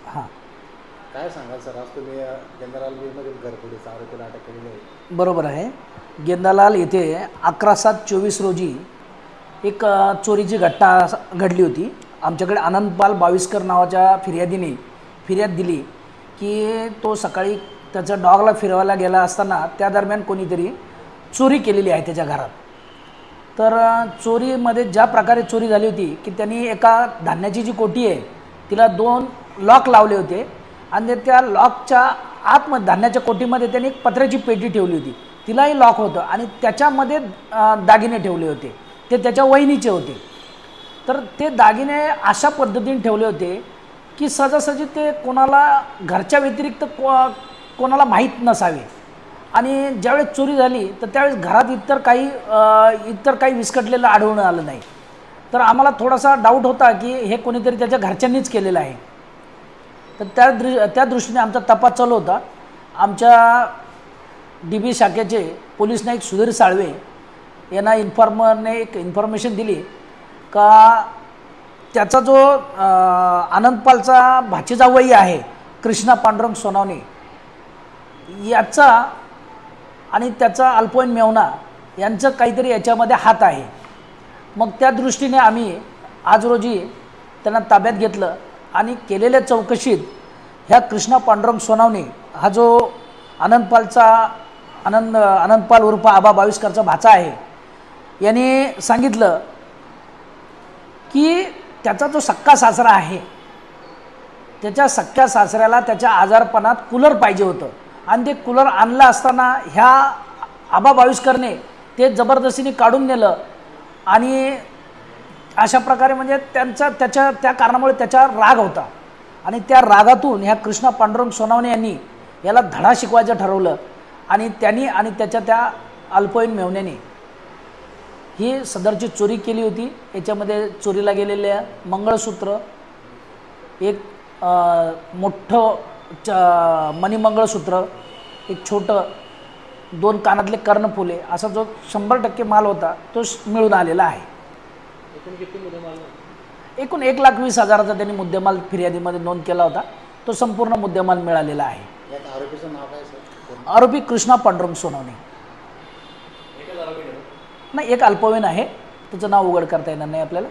हां, काय सांगाल सर, आज तुम्ही गेंदालाल मध्ये घरफोडीचा आरोपीला अटक केलेली आहे? बरोबर आहे. गेंदालाल येथे 11/7/24 रोजी एक चोरीची घटना घडली होती. आमच्याकडे आनंदपाल बाविस्कर नावाच्या फिर्यादीने फिर्याद दिली की तो सकाळी त्याच्या डॉगला फिरवायला गेला असताना त्या दरम्यान कोणीतरी चोरी केलेली आहे त्याच्या घरात. तर चोरीमध्ये ज्या प्रकारे चोरी झाली होती की त्यांनी एका धान्याची जी कोठी आहे तिला 2 लॉक लावले होते आणि त्या लॉकच्या आतमध्ये धान्याच्या कोठीमध्ये त्यांनी एक पत्र्याची पेटी ठेवली होती, तिलाही लॉक होतं आणि त्याच्यामध्ये दागिने ठेवले होते. ते त्याच्या वहिनीचे होते. तर ते दागिने अशा पद्धतीने ठेवले होते की सहजासहजी ते कोणाला घरच्या व्यतिरिक्त कोणाला माहीत नसावे. आणि ज्यावेळेस चोरी झाली तर त्यावेळेस घरात इतर काही विस्कटलेलं आढळून आलं नाही. तर आम्हाला थोडासा डाऊट होता की हे कोणीतरी त्याच्या घरच्यांनीच केलेलं आहे. तर त्या दृष्टीने आमचा तपास चालू होता. आमच्या DB शाखेचे पोलीस नाईक सुधीर साळवे यांना इन्फॉर्मरने एक इन्फॉर्मेशन दिली का त्याचा जो आनंदपालचा भाचीचा वही आहे कृष्णा पांडुरंग सोनावणे याचा आणि त्याचा अल्पवयीन मेवना यांचं काहीतरी याच्यामध्ये हात आहे. मग त्या दृष्टीने आम्ही आज रोजी त्यांना ताब्यात घेतलं आणि केलेल्या चौकशीत ह्या कृष्णा पांडुरंग सोनावणे हा जो आनंदपाल उर्फ आबा बाविस्करचा भाचा आहे यांनी सांगितलं की त्याचा जो सक्का सासरा आहे त्याच्या सक्क्या सासऱ्याला त्याच्या आजारपणात कूलर पाहिजे होतं आणि ते कूलर आणलं असताना ह्या आबा बाविस्करने ते जबरदस्तीने काढून नेलं आणि अशा प्रकारे म्हणजे त्या कारणामुळे त्याचा राग होता आणि त्या रागातून ह्या कृष्णा पांडुरंग सोनावणे यांनी याला धडा शिकवायचं ठरवलं आणि त्यांनी आणि त्याच्या त्या अल्पवयीन मेवण्याने ही सदरची चोरी केली होती. याच्यामध्ये चोरीला गेलेले मंगळसूत्र, एक मोठं मणिमंगळसूत्र, एक छोटं 2 कानातले कर्णफुले असा जो 100% माल होता तो मिळून आलेला आहे. एकूण 1,20,000चा त्यांनी मुद्देमाल फिर्यादीमध्ये नोंद केला होता. तो संपूर्ण मुद्देमाल मिळालेला आहे. आरोपीचं नाव काय सर? आरोपी कृष्णा पांडुरंग सोनावणे. नाही, एक अल्पवयीन आहे, त्याचं नाव उघड करता येणार नाही आपल्याला.